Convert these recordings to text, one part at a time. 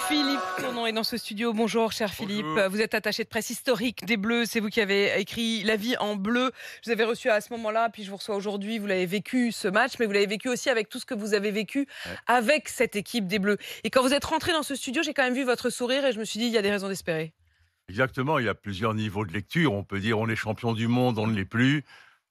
Philippe Tournon est dans ce studio. Bonjour, cher Philippe. Bonjour. Vous êtes attaché de presse historique des Bleus. C'est vous qui avez écrit La vie en bleu. Je vous avais reçu à ce moment-là, puis je vous reçois aujourd'hui. Vous l'avez vécu, ce match, mais vous l'avez vécu aussi avec tout ce que vous avez vécu Ouais. avec cette équipe des Bleus. Et quand vous êtes rentré dans ce studio, j'ai quand même vu votre sourire et je me suis dit, il y a des raisons d'espérer. Exactement, il y a plusieurs niveaux de lecture. On peut dire on est champion du monde, on ne l'est plus.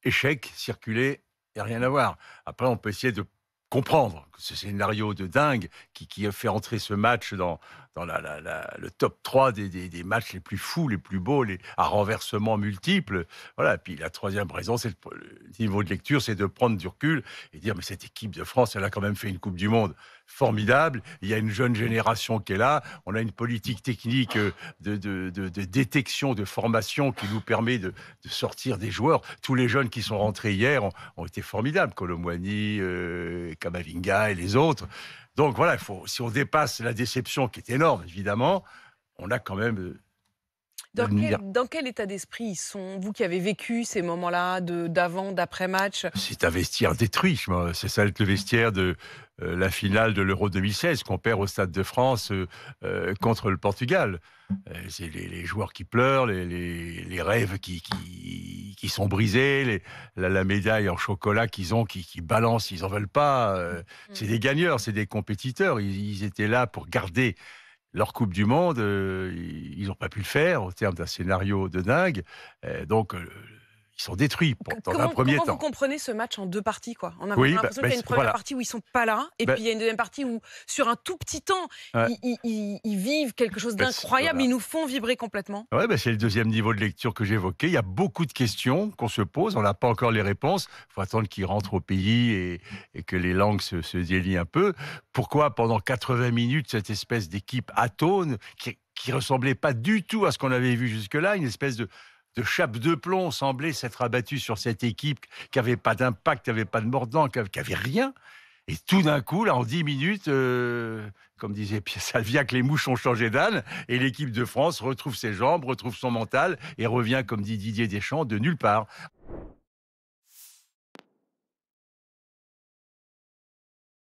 Échec, circuler, il n'y a rien à voir. Après, on peut essayer de comprendre ce scénario de dingue qui a fait entrer ce match dans le top 3 des matchs les plus fous, les plus beaux, à renversements multiples. Voilà. Et puis la troisième raison, c'est le niveau de lecture, c'est de prendre du recul et dire mais cette équipe de France, elle a quand même fait une Coupe du Monde formidable. Il y a une jeune génération qui est là. On a une politique technique de détection, de formation qui nous permet de sortir des joueurs. Tous les jeunes qui sont rentrés hier ont été formidables. Kolo Muani, Kamavinga et les autres. Donc voilà, si on dépasse la déception qui est énorme, évidemment, on a quand même Dans quel état d'esprit ils sont, vous qui avez vécu ces moments-là d'avant, d'après-match? c'est un vestiaire détruit. C'est ça le vestiaire de la finale de l'Euro 2016 qu'on perd au Stade de France contre le Portugal. C'est les joueurs qui pleurent, les rêves qui sont brisés, la médaille en chocolat qu'ils ont, qui balancent, ils n'en veulent pas. C'est des gagneurs, c'est des compétiteurs. Ils étaient là pour garder leur Coupe du Monde. Ils n'ont pas pu le faire au terme d'un scénario de dingue. Donc, ils sont détruits dans un premier Comment vous temps. comprenez ce match en deux parties, quoi? On a Oui, l'impression qu'il y a une première voilà. partie où ils sont pas là, et Bah, puis il y a une deuxième partie où, sur un tout petit temps, ouais. ils vivent quelque chose d'incroyable. Voilà. Ils nous font vibrer complètement. Ouais, c'est le deuxième niveau de lecture que j'évoquais. Il y a beaucoup de questions qu'on se pose. On n'a pas encore les réponses. Il faut attendre qu'ils rentrent au pays et que les langues se délient un peu. Pourquoi, pendant 80 minutes, cette espèce d'équipe atone qui ressemblait pas du tout à ce qu'on avait vu jusque-là, une espèce de chape de plomb semblait s'être abattue sur cette équipe qui avait pas d'impact, qui avait pas de mordant, qui avait rien. Et tout d'un coup, là, en 10 minutes, comme disait Pierre Salviac, les mouches ont changé d'âne et l'équipe de France retrouve ses jambes, retrouve son mental et revient, comme dit Didier Deschamps, de nulle part.